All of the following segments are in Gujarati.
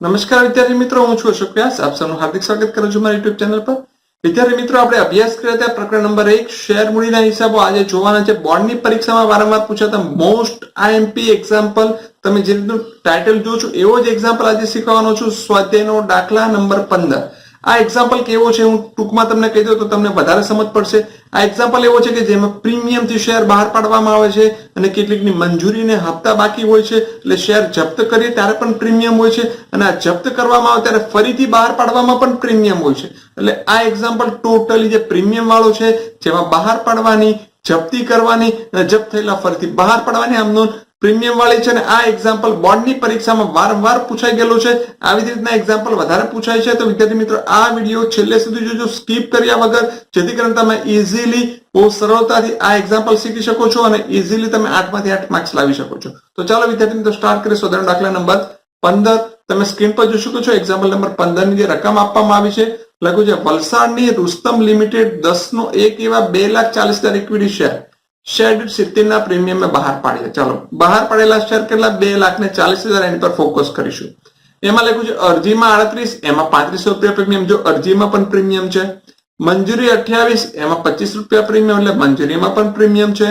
નમસ્કાર વિદ્યાર્થી મિત્રો, હું છું અશોક વ્યાસ. આપ સૌનું હાર્દિક સ્વાગત કરું છું મારી યુટ્યુબ ચેનલ પર. વિદ્યાર્થી મિત્રો, આપણે અભ્યાસ કર્યા હતા પ્રકરણ નંબર 1 શેર મૂડીના હિસાબો. આજે જોવાના છે બોર્ડની પરીક્ષામાં વારંવાર પૂછાતા મોસ્ટ આઈએમપી એક્ઝામ્પલ. તમે જે રીતનું ટાઇટલ જો છો એવો જ એક્ઝામ્પલ આજે શીખવાનો છું. સ્વાધ્યાયનો દાખલા નંબર 15. આ એક્ઝામ્પલ કેવો છે હું ટૂંકમાં તમને કહી દઉં તો તમને વધારે સમજ પડશે. આ એક્ઝામ્પલ એવો છે કે જેમાં પ્રીમિયમ થી શેર બહાર પાડવામાં આવે છે અને કેટલીકની મંજૂરીને હપ્તા બાકી હોય છે, એટલે શેર જપ્ત કરીએ ત્યારે પણ પ્રીમિયમ હોય છે અને આ જપ્ત કરવામાં આવે ત્યારે ફરીથી બહાર પાડવામાં પણ પ્રીમિયમ હોય છે. એટલે આ એક્ઝામ્પલ ટોટલી જે પ્રીમિયમ વાળો છે, જેમાં બહાર પાડવાની, જપ્તી કરવાની અને જપ્ત થયેલા ફરીથી બહાર પાડવાની આમનો પ્રીમિયમ વાળી છે. અને આ એક્ઝામ્પલ બોર્ડની પરીક્ષામાં વારંવાર પૂછાઈ ગયેલું છે. આવી રીતના એક્ઝામ્પલ વધારે પૂછાય છે તો વિદ્યાર્થી મિત્રો આ વિડીયો છેલ્લે સુધી જોજો, સ્કીપ કર્યા વગર, જેથી કરીને તમે ઇઝીલી બહુ સરળતાથી આ એક્ઝામ્પલ શીખી શકો છો અને ઇઝીલી તમે 8 માંથી 8 માર્ક્સ લાવી શકો છો. તો ચાલો વિદ્યાર્થી મિત્રો સ્ટાર્ટ કરીએ. સ્વાધ્યાયનો દાખલા નંબર 15 તમે સ્ક્રીન પર જોઈ શકો છો. એક્ઝામ્પલ નંબર 15 ની જે રકમ આપવામાં આવી છે લખ્યું છે વલસાડની રુસ્તમ લિમિટેડ 10 નો 1 એવા 2,40,000 ઇક્વિટી શેર 70 ના પ્રીમિયમ બહાર પાડ્યા. ચાલો બહાર પાડેલા શેર કેટલા? 2,40,000. એની પર ફોકસ કરીશું. એમાં લખ્યું છે અરજીમાં 38, એમાં 3500 રૂપિયા પ્રીમિયમ. જો અરજીમાં પણ પ્રીમિયમ છે. મંજૂરી 28, એમાં 25 રૂપિયા પ્રીમિયમ, એટલે મંજૂરીમાં પણ પ્રીમિયમ છે.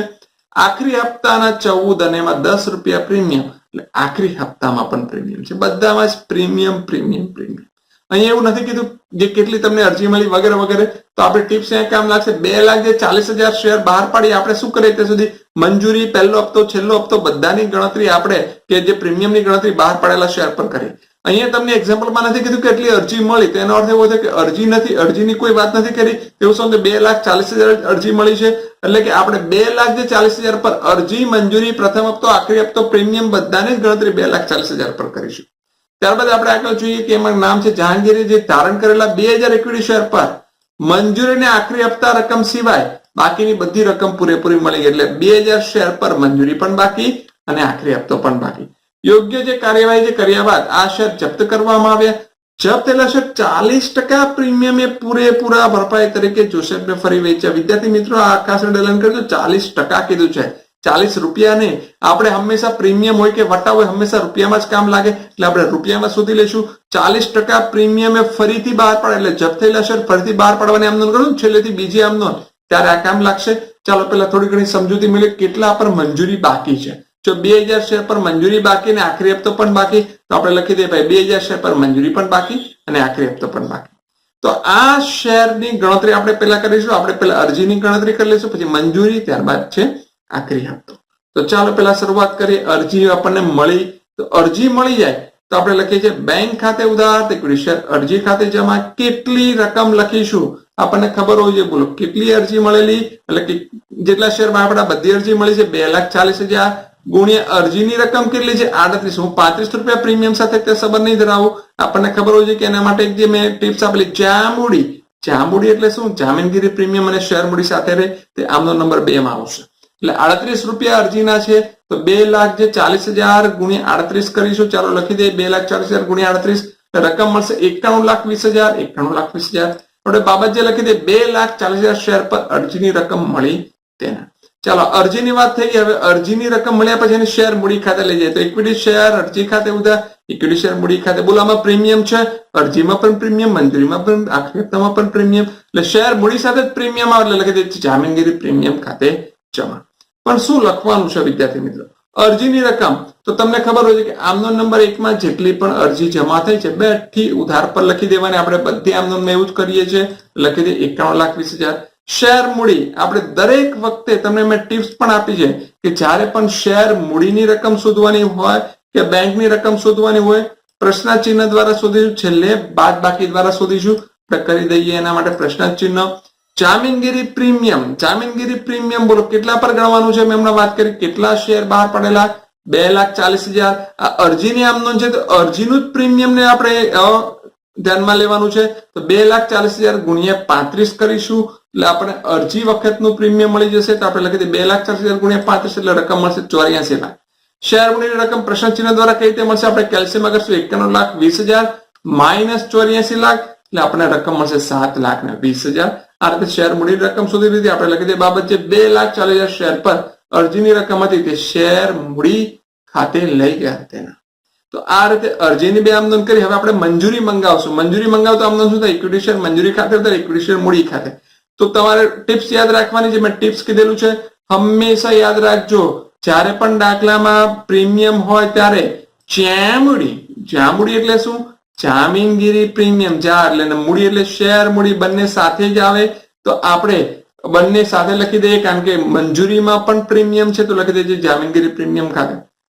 આખરી હપ્તાના 14 અને એમાં 10 રૂપિયા પ્રીમિયમ, એટલે આખરી હપ્તામાં પણ પ્રીમિયમ છે. બધામાં જ પ્રીમિયમ પ્રીમિયમ પ્રીમિયમ. અહીંયા એવું નથી કીધું જે કેટલી તમને અરજી મળી વગેરે વગેરે. તો આપણે ટિપ્સ અહીંયા કામ લાગશે. 2,40,000 શેર બહાર પાડી આપણે શું કરીએ ત્યાં સુધી મંજૂરી, પહેલો હપ્તો, છેલ્લો હપ્તો બધાની ગણતરી આપણે કે જે પ્રીમિયમની ગણતરી બહાર પાડેલા શેર પર કરીએ. અહીંયા તમને એક્ઝામ્પલમાં નથી કીધું કે એટલી અરજી મળી, તો એનો અર્થ એવો છે કે અરજી નથી, અરજીની કોઈ વાત નથી કરી. એવું સમજો 2,40,000 અરજી મળી છે, એટલે કે આપણે 2,40,000 પર અરજી, મંજૂરી, પ્રથમ હપ્તો, આખરી હપ્તો, પ્રીમિયમ બધાની જ ગણતરી 2,40,000 પર કરીશું. ત્યારબાદ આપણે આગળ જોઈએ કે એમાં નામ છે જહાંગીરે, જે ધારણ કરેલા 2,000 ઇક્વિટી શેર પર મંજૂરી અને આખરી હપ્તા રકમ સિવાય બાકીની બધી રકમ પૂરેપૂરી મળી ગઈ. એટલે 2,000 શેર પર મંજૂરી પણ બાકી અને આખરી હપ્તો પણ બાકી. યોગ્ય જે કાર્યવાહી જે કર્યા બાદ આ શેર જપ્ત કરવામાં આવ્યા. જપ્ત થયેલા શેર 40% પ્રીમિયમ એ પૂરેપૂરા ભરપાઈ તરીકે જોસેફને ફરી વેચ્યા. વિદ્યાર્થી મિત્રો આ આકાશ ડેલન કરજો, 40% કીધું છે, 40 રૂપિયા નહીં. આપણે હંમેશા પ્રીમિયમ હોય કે વટા હોય હંમેશા રૂપિયામાં જ કામ લાગે, એટલે આપણે રૂપિયામાં શોધી લઈશું. 40% પ્રીમિયમ એ ફરીથી બહાર પાડે, એટલે જપ્ત થયેલા શેર ફરીથી બહાર પાડવાની આમનોંધ કરું છેલ્લેથી બીજી આમનોંધ, ત્યારે આ કામ લાગશે. ચાલો પેલા થોડી ઘણી સમજૂતી મળી કેટલા પર મંજૂરી બાકી છે. જો 2,000 શેર પર મંજૂરી બાકી અને આખરી હપ્તો પણ બાકી, તો આપણે લખી દઈએ ભાઈ 2,000 શેર પર મંજૂરી પણ બાકી અને આખરી હપ્તો પણ બાકી. તો આ શેરની ગણતરી આપણે પેલા કરીશું. આપણે પેલા અરજીની ગણતરી કરી લઈશું, પછી મંજૂરી, ત્યારબાદ છે આખરી હપ્તો. તો ચાલો પેલા શરૂઆત કરીએ. અરજી આપણને મળી, તો અરજી મળી જાય તો આપણે લખીએ છીએ બેંક ખાતે ઉધાર ઇક્વિટી શેર અરજી ખાતે જમા. કેટલી રકમ લખીશું આપણને ખબર હોવી જોઈએ. બોલો કેટલી અરજી મળેલી, એટલે કે જેટલા શેર આપણા બધી અરજી મળી છે 2,40,000 ગુણ્યા અરજીની રકમ કેટલી છે 38. હું 35 રૂપિયા પ્રીમિયમ સાથે તે સંબંધ નહીં ધરાવું. આપણને ખબર હોય છે કે એના માટે જે મેં ટિપ્સ આપેલી જામૂડી. જામૂડી એટલે શું? જામીનગીરી પ્રીમિયમ અને શેર મૂડી સાથે રહે, તે આમનો નંબર 2 માં આવશે. એટલે 38 રૂપિયા અરજીના છે, તો 2,40,000 ગુણ્યા 38 કરીશું. ચાલો લખી દઈએ 2,40,000 ગુણ્યા 38, રકમ મળશે 91,20,000. 91,20,000 આપણે બાબત જે લખી દઈએ 2,40,000 શેર પર અરજીની રકમ મળી તેના. ચાલો અરજીની વાત થઈ ગઈ. હવે અરજીની રકમ મળ્યા પછી એની શેર મૂડી ખાતે લઈ જાય. તો ઇક્વિટી શેર અરજી ખાતે ઉધાર, ઇક્વિટી શેર મૂડી ખાતે. બોલો આમાં પ્રીમિયમ છે, અરજીમાં પણ પ્રીમિયમ, મંજૂરીમાં પણ, આખરી હપ્તામાં પણ પ્રીમિયમ, એટલે શેર મૂડી સાથે જ પ્રીમિયમ આવે, એટલે લખી દઈએ જામીનગીરી પ્રીમિયમ ખાતે જમા. પણ શું લખવાનું છે વિદ્યાર્થી મિત્રો? અરજીની રકમ તો તમને ખબર હોય છે કે આમનો નંબર 1 માં જેટલી પણ અરજી જમા થઈ છે બેઠી ઉધાર પર લખી દેવાની. આપણે બધી આમનોંધમાં એવું જ કરીએ છીએ. લખી દઈએ 91,20,000. શેર મૂડી આપણે દરેક વખતે તમને મેં ટિપ્સ પણ આપી છે કે જ્યારે પણ શેર મૂડીની રકમ શોધવાની હોય કે બેંકની રકમ શોધવાની હોય, પ્રશ્ન ચિહ્ન દ્વારા શોધીશું, છેલ્લે બાદબાકી દ્વારા શોધીશું. આપણે કરી દઈએ એના માટે પ્રશ્ન ચિહ્ન. જામીનગીરી પ્રીમિયમ, જામીનગીરી પ્રીમિયમ બોલો કેટલા પર ગણવાનું છે? મેં હમણાં વાત કરી કેટલા શેર બહાર પડેલા 2,40,000. આ અરજીની આમનોંધ છે, તો અરજીનું જ પ્રીમિયમ ને આપણે ધ્યાનમાં લેવાનું છે. તો 2,40,000 ગુણ્યા 35 કરીશું, એટલે આપણે અરજી વખતનું પ્રીમિયમ મળી જશે. તો આપણે લખી દઈએ 2,40,000 ગુણ્યા 35, એટલે રકમ મળશે 84 લાખ. શેર મૂડીની રકમ પ્રશ્ન ચિહ્ન દ્વારા કઈ રીતે મળશે? આપણે કેલ્શિયમ કરશું 91,20,000 માઇનસ 84 લાખ, એટલે આપણને રકમ મળશે 7,20,000. આ રીતે શેર મૂડીની રકમ શોધી લીધી. આપણે લખી દઈએ બાબત જે 2,40,000 શેર પર અરજીની રકમ હતી તે શેર મૂડી ખાતે લઈ ગયા તેના. તો આ રીતે અરજીની બે આમનોંધ કરી. હવે આપણે મંજૂરી મંગાવશું. મંજૂરી મંગાવતો આમનોંધ શું થાય? ઇક્વિટી શેર મંજૂરી ખાતે અથવા ઇક્વિટી શેર મૂડી ખાતે. તો તમારે ટિપ્સ યાદ રાખવાની છે. મેં ટિપ્સ કીધેલું છે, હંમેશા યાદ રાખજો, જ્યારે પણ દાખલામાં પ્રીમિયમ હોય ત્યારે જામૂડી એટલે શું? જામીનગીરી પ્રીમિયમ. જા એટલે મૂડી એટલે શેર મૂડી બંને સાથે જ આવે. તો આપણે બંને સાથે લખી દઈએ, કારણ કે મંજૂરીમાં પણ પ્રીમિયમ છે તો લખી દઈએ જામીનગીરી પ્રીમિયમ ખાતે.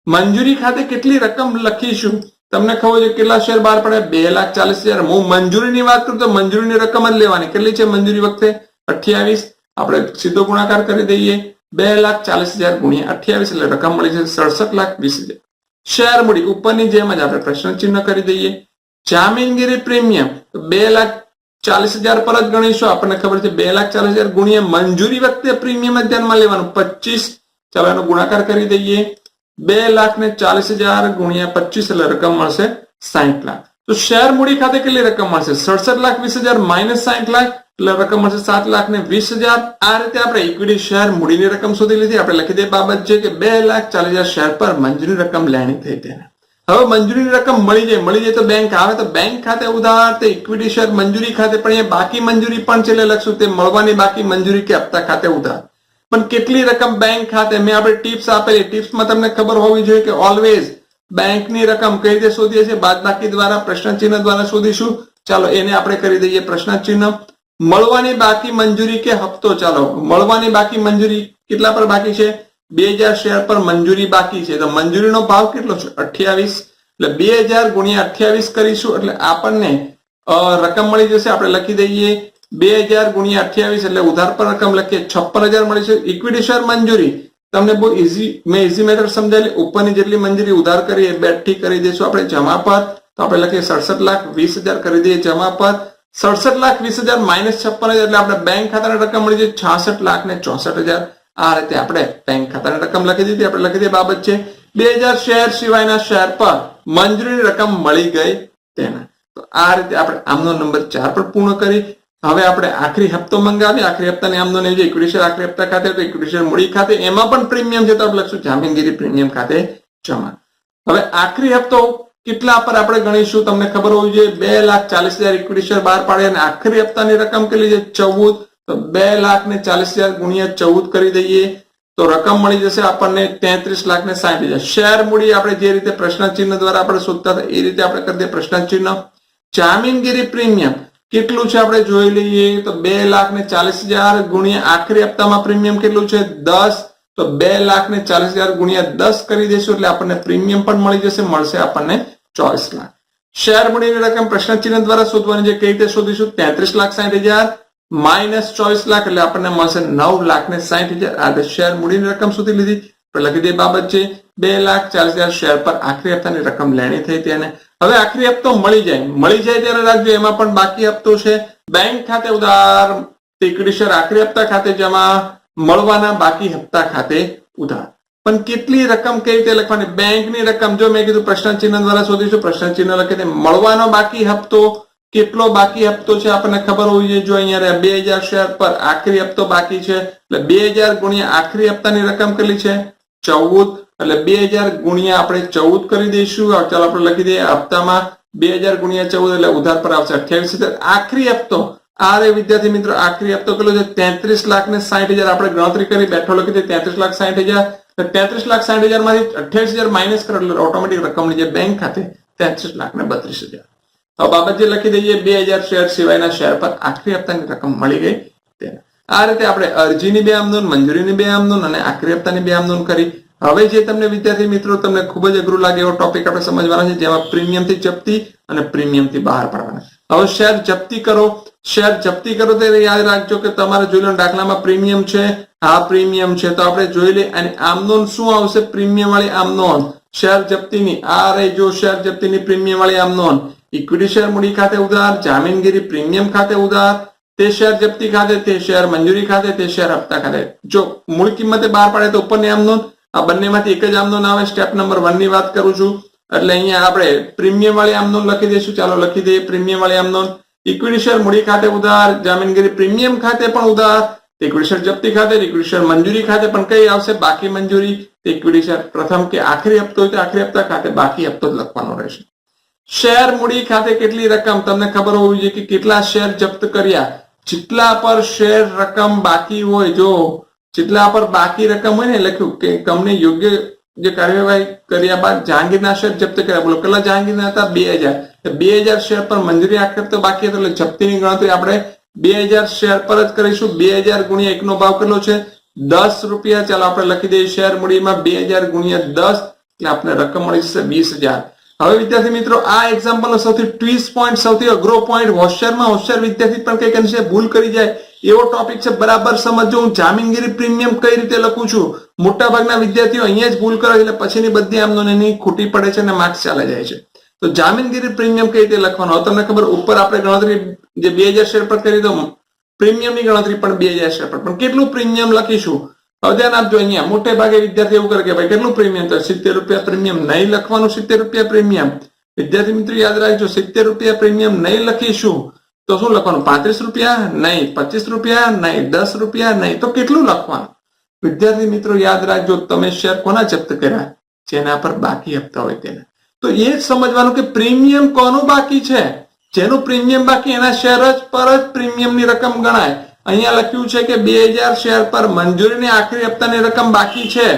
મંજૂરી ખાતે કેટલી રકમ લખીશું? તમને ખબર છે કેટલા શેર બહાર પડે? 2,40,000. હું મંજૂરીની વાત કરું તો મંજૂરીની રકમ જ લેવાની. કેટલી છે મંજૂરી વખતે? 28. આપણે સીધો ગુણાકાર કરી દઈએ. 2,40,000 ગુણ્યા 28 એટલે રકમ મળી છે 67,20,000. શેર મૂડી ઉપરની જેમ જ આપણે પ્રશ્ન ચિહ્ન કરી દઈએ. જામીનગીરી પ્રીમિયમ 2,40,000 પર જ ગણીશું. આપણને ખબર છે 2,40,000 ગુણ્યા મંજૂરી વખતે પ્રીમિયમ જ ધ્યાનમાં લેવાનું 25. ચાલો એનો ગુણાકાર કરી દઈએ. 2,40,000 ગુણ્યા 25 એટલે રકમ મળશે 60 લાખ. તો શેર મૂડી ખાતે કેટલી રકમ મળશે? 67,20,000 માઇનસ 60 લાખ એટલે રકમ મળશે 7,20,000. આ રીતે આપણે ઇક્વિટી શેર મૂડીની રકમ શોધી લીધી. આપણે લખી દઈએ બાબત છે કે 2,40,000 શેર પર મંજૂરી રકમ લેણી થઈ તેને. હવે મંજૂરીની રકમ મળી જાય તો બેંક આવે તો બેંક ખાતે ઉધાર, તે ઇક્વિટી શેર મંજૂરી ખાતે, પણ અહીંયા બાકી મંજૂરી પણ છે એટલે લખશું તે મળવાની બાકી મંજૂરી કે હપ્તા ખાતે ઉધાર. પણ કેટલી રકમ બેંક ખાતે? મેં આપણે ટિપ્સ આપેલી. ટિપ્સમાં તમને ખબર હોવી જોઈએ કે ઓલવેઝ બેંકની રકમ કઈ રીતે શોધીએ છીએ? બાદબાકી દ્વારા, પ્રશ્ન ચિહ્ન દ્વારા શોધીશું. ચાલો એને આપણે કરી દઈએ પ્રશ્ન ચિહ્ન. મળવાની બાકી મંજૂરી કે હપ્તો. ચાલો મળવાની બાકી મંજૂરી કેટલા પર બાકી છે? 2,000 શેર પર મંજૂરી બાકી છે. તો મંજૂરીનો ભાવ કેટલો છે? 28. એટલે 2,000 ગુણ્યા 28 કરીશું એટલે આપણને રકમ મળી જશે. આપણે લખી દઈએ 2,000 ગુણ્યા 28 એટલે ઉધાર પર રકમ લખીએ 56,000 મળી છે. ઇક્વિટી શેર મંજૂરી તમને બહુ મેં ઇઝી મેથડ સમજાયેલી. ઉપરની જેટલી મંજૂરી ઉધાર કરીએ બેઠી કરી દઈશું આપણે જમા પર. તો આપણે લખીએ 67,20,000 કરી દઈએ જમા પર. 67,20,000 માઇનસ 56,000 એટલે આપણે બેંક ખાતાની રકમ મળી છે 66,64,000. આ રીતે આપણે બેંક ખાતાની રકમ લખી દીધી. આપણે લખી દઈએ બાબત છે 2,000 શેર સિવાયના શેર પર મંજૂરીની રકમ મળી ગઈ તેના. તો આ રીતે આપણે આમનો નંબર 4 પર પૂર્ણ કરી. હવે આપણે આખરી હપ્તો મંગાવીએ. આખરી હપ્તાની આમનો નહીં, ઇક્વિટી શેર આખરી હપ્તા ખાતે તો ઇક્વિટી શેર મૂડી ખાતે, એમાં પણ પ્રીમિયમ છે તો આપણે લખશું જામીનગીરી પ્રીમિયમ ખાતે જમા. હવે આખરી હપ્તો કેટલા પર આપણે ગણીશું? તમને ખબર હોવી જોઈએ 2,40,000 ઇક્વિટી શેર બહાર પાડે અને આખરી હપ્તાની રકમ કેટલી છે? 14. તો 2,40,000 ગુણ્યા 14 કરી દઈએ તો રકમ મળી જશે આપણને 33,60,000. શેર મૂડી આપણે જે રીતે પ્રશ્ન ચિહ્ન દ્વારા આપણે શોધતા હતા એ રીતે આપણે કરી દઈએ પ્રશ્ન ચિહ્ન. જામીનગીરી પ્રીમિયમ કેટલું છે આપણે જોઈ લઈએ. તો 2,40,000 ગુણ્યા આખરી હપ્તામાં પ્રીમિયમ કેટલું છે? 10. તો 2,40,000 ગુણ્યા 10 કરી દઈશું એટલે આપણને પ્રીમિયમ પણ મળી જશે. મળશે આપણને 24 લાખ. શેર મૂડીની રકમ પ્રશ્ન ચિહ્ન દ્વારા શોધવાની છે. કઈ રીતે શોધીશું? 33,60,000 માઇનસ 24 લાખ એટલે આપણને મળશે 9,60,000. આ શેર મૂડીની રકમ શોધી લીધી. લખી દે બાબત છે 2,40,000 શેર પર આખરી હપ્તાની રકમ લેણી થઈ તેને. હવે આખરી હપ્તો મળી જાય ત્યારે રાખજો એમાં પણ બાકી હપ્તો છે. બેંક ખાતે ઉધાર, ઇક્વિટી શેર આખરી હપ્તા ખાતે જમા, મળવાના બાકી હપ્તા ખાતે ઉધાર. પણ કેટલી રકમ કઈ રીતે લખવાની? બેંકની રકમ જો મેં કીધું પ્રશ્ન ચિહ્ન દ્વારા શોધીશું. પ્રશ્ન ચિહ્ન લખી દે. મળવાનો બાકી હપ્તો કેટલો બાકી હપ્તો છે આપણને ખબર હોવી જોઈએ. જો અહીંયા 2,000 શેર પર આખરી હપ્તો બાકી છે એટલે 2,000 ગુણ્યા આખરી હપ્તાની રકમ કેટલી છે? 14. એટલે 2,000 ગુણ્યા આપણે 14 કરી દઈશું. ચાલો આપણે લખી દઈએ હપ્તામાં 2,000 ગુણ્યા 14 એટલે ઉધાર પર આવશે 28,000. આખરી હપ્તો આ વિદ્યાર્થી મિત્રો આખરી હપ્તો કેટલો છે? 33,60,000. આપણે ગણતરી કરી બેઠો લખી દઈએ 33,60,000. 33,60,000 માંથી 28,000 માઇનસ કરો એટલે ઓટોમેટિક રકમ મળી જાય બેંક ખાતે 33,32,000. તો બાબત જે લખી દઈએ 2,000 શેર સિવાયના શેર પર આખરી હપ્તાની રકમ મળી ગઈ તેને. આ રીતે આપણે અરજીની બે આમનોંધ, મંજૂરીની બે આમનોંધ અને આખરી હપ્તાની બે આમનોંધ કરી. હવે જે તમને વિદ્યાર્થી મિત્રો તમને ખૂબ જ અઘરું લાગે એવો ટોપિક આપણે સમજવાના છે, જેમાં પ્રીમિયમથી જપ્તી અને પ્રીમિયમથી બહાર પાડવાના. હવે શેર જપ્તી કરો. શેર જપ્તી કરો ત્યારે યાદ રાખજો કે તમારે જોઈ લો દાખલામાં પ્રીમિયમ છે. હા પ્રીમિયમ છે તો આપણે જોઈ લઈએ અને આમનોંધ શું આવશે? પ્રીમિયમ વાળી આમનોંધ શેર જપ્તીની. આ રહી જો શેર જપ્તીની પ્રીમિયમ વાળી આમનોંધ. ઇક્વિટી શેર મૂડી ખાતે ઉધાર, જામીનગીરી પ્રીમિયમ ખાતે ઉધાર, તે શેર જપ્તી ખાતે, તે શેર મંજૂરી ખાતે, તે શેર હપ્તા ખાતે. જો મૂળ કિંમતે બહાર પાડે તો ઉપરની આમનોંધ. આ બંનેમાંથી એક જ આમનોંધ આવે. સ્ટેપ નંબર 1 ની વાત કરું છું એટલે અહીંયા આપણે પ્રીમિયમ વાળી આમનોંધ લખી દઈશું. ચાલો લખી દઈએ પ્રીમિયમ વાળી આમનોંધ. ઇક્વિટી શેર મૂડી ખાતે ઉધાર, જામીનગીરી પ્રીમિયમ ખાતે પણ ઉધાર, ઇક્વિટી શેર જપ્તી ખાતે, ઇક્વિટી શેર મંજૂરી ખાતે પણ કઈ આવશે? બાકી મંજૂરી. ઇક્વિટી શેર પ્રથમ કે આખરી હપ્તો હોય તો આખરી હપ્તા ખાતે બાકી હપ્તો જ લખવાનો રહેશે. શેર મૂડી ખાતે કેટલી રકમ તમને ખબર હોવી જોઈએ કે કેટલા શેર જપ્ત કર્યા, જેટલા પર શેર રકમ બાકી હોય, જો જેટલા પર બાકી રકમ હોય ને લખ્યું કે કંપની યોગ્ય જે કાર્યવાહી કર્યા બાદ જહાંગીરના શેર જપ્ત કર્યા. બોલો કેટલા જહાંગીરના હતા? 2000. 2000 શેર પર મંજૂરી આખરે તો બાકી હતો એટલે જપ્તીની ગણતરી આપણે 2000 શેર પર જ કરીશું. 2000 ગુણ્યા 1 નો ભાવ કેટલો છે? 10 રૂપિયા. ચાલો આપણે લખી દઈએ શેર મૂડીમાં 2000 ગુણ્યા 10 એટલે આપણે રકમ મળી જશે 20000. હવે વિદ્યાર્થી મિત્રો આ એક્ઝામ્પલ નો સૌથી ટ્વિસ્ટ પોઈન્ટ, સૌથી અઘરો પોઈન્ટ, હોશિયાર વિદ્યાર્થી પણ કઈક અંશે ભૂલ કરી જાય એવો ટોપિક છે. બરાબર સમજો. હું જામીનગીરી પ્રીમિયમ કઈ રીતે લખું છું. મોટા ભાગના વિદ્યાર્થીઓ અહીંયા જ ભૂલ કરે એટલે પછીની બધી આમનોની ખૂટી પડે છે અને માર્ક્સ ચાલે જાય છે. તો જામીનગીરી પ્રીમિયમ કઈ રીતે લખવાનો? હવે તમને ખબર, ઉપર આપણે ગણતરી જે 2000 શેર પર કરી દો, પ્રીમિયમની ગણતરી પણ 2000 શેર પર, પણ કેટલું પ્રીમિયમ લખીશું? હવે ધ્યાન આપજો. અહીંયા મોટે ભાગે વિદ્યાર્થી એવું કરે કે ભાઈ કેટલું પ્રીમિયમ? તો 70 રૂપિયા પ્રીમિયમ. નહીં લખવાનું 70 રૂપિયા પ્રીમિયમ. વિદ્યાર્થી મિત્રો યાદ રાખજો, 70 રૂપિયા પ્રીમિયમ નહીં લખીશું તો શું લખવાનું? 35 રૂપિયા નહીં, 25 રૂપિયા નહીં, 10 રૂપિયા નહીં. તો કેટલું લખવાનું? વિદ્યાર્થી મિત્રો યાદ રાખજો, તમે શેર કોના જપ્ત કર્યા? જેના પર બાકી હપ્તા હોય તેના. તો એ જ સમજવાનું કે પ્રીમિયમ કોનું બાકી છે. જેનું પ્રીમિયમ બાકી એના શેર જ પર જ પ્રીમિયમની રકમ ગણાય. અહીંયા લખ્યું છે કે 2000 શેર પર મંજૂરીની આખરી હપ્તાની રકમ બાકી છે,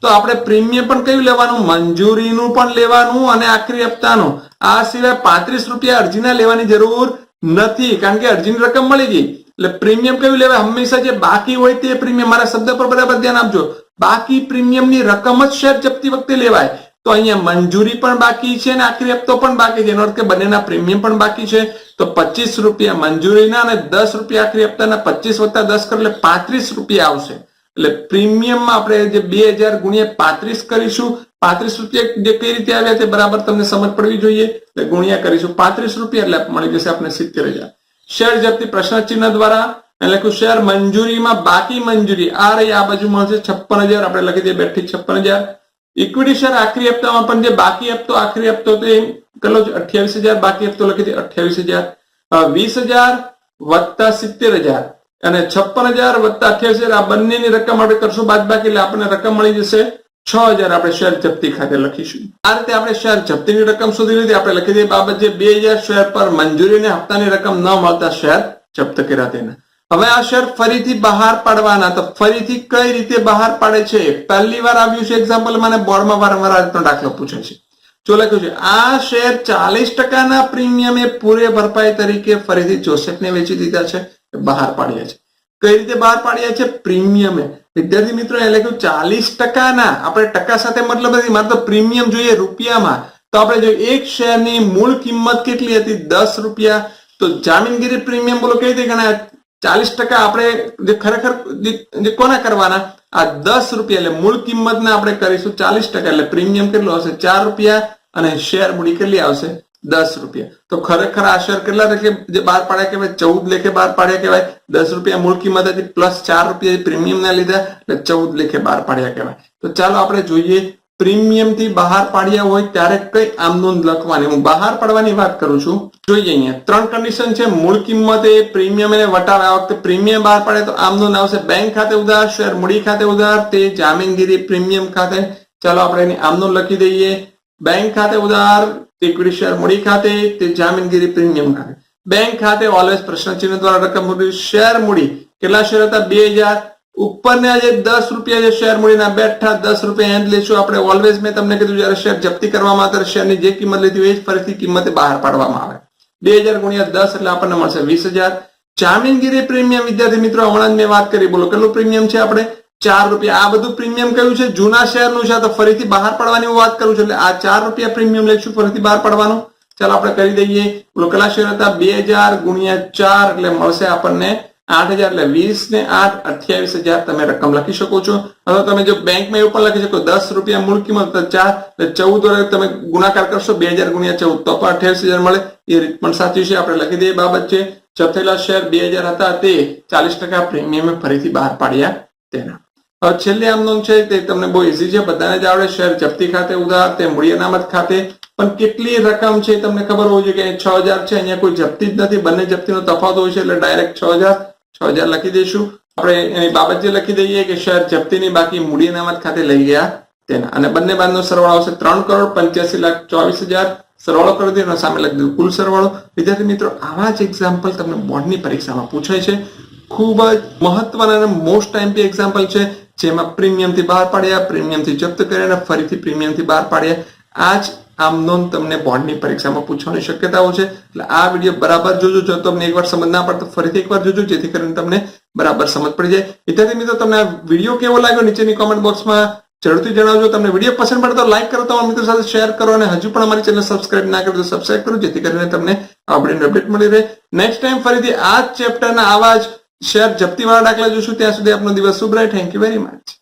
તો આપણે પ્રીમિયમ પણ કયું લેવાનું? મંજૂરીનું પણ લેવાનું અને આખરી હપ્તાનું. આ સિવાય 35 રૂપિયા અરજીના લેવાની જરૂર નથી, કારણ કે અરજીની રકમ મળી ગઈ. એટલે પ્રીમિયમ કયું લેવાય? હંમેશા જે બાકી હોય તે પ્રીમિયમ. મારા શબ્દ પર બરાબર ધ્યાન આપજો. બાકી પ્રીમિયમની રકમ જ શેર જપ્તી વખતે લેવાય. તો અહીંયા મંજૂરી પણ બાકી છે અને આખરી હપ્તો પણ બાકી છે, એનો અર્થ કે બંનેના પ્રીમિયમ પણ બાકી છે. તો 25 રૂપિયા મંજૂરીના અને 10 રૂપિયા આખરી હપ્તાના, 25 વત્તા 10 કરો એટલે 35 રૂપિયા આવશે. એટલે પ્રીમિયમમાં આપણે જે 2000 ગુણ્યા 35 કરીશું. 35 રૂપિયા જે કઈ રીતે આવ્યા તે બરાબર તમને સમજ પડવી જોઈએ, એટલે ગુણ્યા કરીશું 35 રૂપિયા એટલે મળી જશે આપણે 70000. શેર જપ્તી પ્રશ્ન ચિહ્ન દ્વારા લખ્યું. શેર મંજૂરીમાં બાકી મંજૂરી આ રહી, આ બાજુ મળશે 56000. આપણે લખી દઈએ બેઠી 56000. ઇક્વિટી શેર આખરી હપ્તામાં પણ જે બાકી હપ્તો આખરી હપ્તો તે કેટલો છે? 28000. બાકી હપ્તો લખી દઈએ 28000. 20000 વત્તા 70000 અને 56000 વત્તા 28000 આ બંનેની રકમ આપણે કરશું બાદબાકી એટલે આપણને રકમ મળી જશે 6000. આપણે શેર જપ્તી ખાતે લખીશું. આ રીતે આપણે શેર જપ્તીની રકમ શોધી લીધી. આપણે લખી દઈએ બાબત જે 2000 શેર પર મંજૂરી અને હપ્તાની રકમ ન મળતા શેર જપ્ત કર્યા તેના. હવે આ શેર ફરીથી બહાર પાડવાના. તો ફરીથી કઈ રીતે બહાર પાડે છે? પહેલી વાર આવ્યું છે એક્ઝામ્પલમાં અને બોર્ડમાં વારંવાર આ રીતનો દાખલો પૂછાય છે. જો લખ્યું છે આ શેર 40% પ્રીમિયમે પૂરે ભરપાઈ તરીકે ફરીથી જોસેફને વેચી દીધા છે, બહાર પાડ્યા છે. કઈ રીતે બહાર પાડ્યા છે? પ્રીમિયમે. વિદ્યાર્થી મિત્રો એ લખ્યું 40%. આપણે ટકા સાથે મતલબ નથી, મારે તો પ્રીમિયમ જોઈએ રૂપિયામાં. તો આપણે જો એક શેરની મૂળ કિંમત કેટલી હતી? 10 રૂપિયા. તો જામીનગીરી પ્રીમિયમ બોલો કઈ રીતે ગણાય? 40% આપણે જે ખરેખર જે કોના કરવાના? આ 10 રૂપિયા એટલે મૂળ કિંમતને આપણે કરીશું 40%. એટલે પ્રીમિયમ કેટલો હશે? 4 રૂપિયા અને શેર મૂડી કેટલી આવશે? 10 રૂપિયા. તો ખરેખર આ શેર કેટલા લેખે જે બહાર પાડ્યા કહેવાય? 14 લેખે બહાર પાડ્યા કહેવાય. 10 રૂપિયા મૂળ કિંમત હતી પ્લસ 4 રૂપિયા પ્રીમિયમ ના લીધા એટલે 14 લેખે બહાર પાડ્યા કહેવાય. તો ચાલો આપણે જોઈએ પ્રીમિયમ થી બહાર પાડ્યા હોય ત્યારે કઈ આમનોંધ લખવાની. હું બહાર પાડવાની વાત કરું છું. જોઈએ અહીંયા 3 કન્ડિશન છે. મૂળ કિંમત એ પ્રીમિયમ એને વટાવે. આ વખતે પ્રીમિયમ બહાર પાડે તો આમનોંધ આવશે બેંક ખાતે ઉધાર, શેર મૂડી ખાતે ઉધાર, તે જામીનગીરી પ્રીમિયમ ખાતે. ચાલો આપણે એની આમનોંધ લખી દઈએ. બેંક ખાતે ઉધાર, ઇક્વિટી શેર મૂડી ખાતે, તે જામીનગીરી પ્રીમિયમ ખાતે. બેંક ખાતે ઓલવેઝ પ્રશ્ન ચિહ્ન દ્વારા રકમ મૂડી. શેર મૂડી કેટલા શેર હતા? 2000. ઉપરના જે 10 રૂપિયા જે શેર મૂડીના બેઠા 10 રૂપિયા એન્ડ લઈશું આપણે. ઓલવેઝ મેં તમને કીધું જયારે શેર જપ્તી કરવામાં આવે ત્યારે શેરની જે કિંમત લીધી હોય એ જ ફરીથી કિંમતે બહાર પાડવામાં આવે. 2000 ગુણ્યા 10 એટલે આપણને મળશે 20000. જામીનગીરી પ્રીમિયમ વિદ્યાર્થી મિત્રો હમણાં જ મેં વાત કરી. બોલો કેટલું પ્રીમિયમ છે? આપણે 4 રૂપિયા. આ બધું પ્રીમિયમ કયું છે? જૂના શેરનું છે. તો ફરીથી બહાર પાડવાની હું વાત કરું છું એટલે આ 4 રૂપિયા પ્રીમિયમ લઈશું ફરીથી બહાર પાડવાનું. ચાલો આપણે કરી દઈએ. બોલો કેટલા શેર હતા? 2000 ગુણ્યા 4 એટલે મળશે આપણને 8000. એટલે 20 ને 8 28000 તમે રકમ લખી શકો છો. હવે તમે જો બેંકમાં એવું પણ લખી શકો 10 રૂપિયા મૂળ કિંમત 4 એટલે 14 વડે તમે ગુણાકાર કરશો 2000 ગુણ્યા 14 તો પણ 28000 મળે. એ રીત પણ સાચી છે. આપણે લખી દઈએ બાબત છે જપ્તેલા શેર 2000 હતા તે 40% પ્રીમિયમે ફરીથી બહાર પાડ્યા તેના. હવે છેલ્લી આમનોંધ છે તે તમને બહુ ઈઝી છે, બધાને જ આવડે. શેર જપ્તી ખાતે ઉધાર, તે મૂડી અનામત ખાતે. પણ કેટલી રકમ છે તમને ખબર હોવી જોઈએ કે 6000 છે. અહીંયા કોઈ જપ્તી જ નથી, બંને જપ્તીનો તફાવત હોય છે એટલે ડાયરેક્ટ 6000 લખી દઈશું. આપણે એની બાબત જે લખી દઈએ કે શેર જપ્તીની બાકી મૂડી અનામત ખાતે લઈ ગયા તેના અને બંને બાદનો સરવાળો આવશે 3,85,24,000 સરવાળો કરી દો અને સામે લખી દો કુલ સરવાળો. વિદ્યાર્થી મિત્રો આવા જ એક્ઝામ્પલ તમને બોર્ડની પરીક્ષામાં પૂછાય છે. ખૂબ જ મહત્વના અને મોસ્ટ ટાઈમપી એક્ઝામ્પલ છે, જેમાં પ્રીમિયમથી બહાર પાડ્યા, પ્રીમિયમથી જપ્ત કર્યા અને ફરીથી પ્રીમિયમથી બહાર પાડ્યા. આ જ આમ નોંધ તમને બોર્ડની પરીક્ષામાં પૂછવાની શક્યતાઓ છે. એટલે આ વિડીયો બરાબર જોજો. જો તમને એકવાર સમજ ના પડે તો ફરીથી એકવાર જોજો, જેથી કરીને તમને બરાબર સમજ પડી જાય. વિદ્યાર્થી મિત્રો તમને આ વિડીયો કેવો લાગ્યો નીચેની કોમેન્ટ બોક્સમાં જરૂરથી જણાવજો. તમને વિડીયો પસંદ પડે તો લાઈક કરો, તમારા મિત્રો સાથે શેર કરો અને હજુ પણ અમારી ચેનલ સબસ્ક્રાઇબ ના કરો તો સબસ્ક્રાઇબ કરો, જેથી કરીને તમને અપડેટ મળી રહે. નેક્સ્ટ ટાઈમ ફરીથી આ જ ચેપ્ટરના આવા જ શેર જપ્તી વાળા દાખલા જોશું. ત્યાં સુધી આપનો દિવસ શુભ રહે. Thank you very much.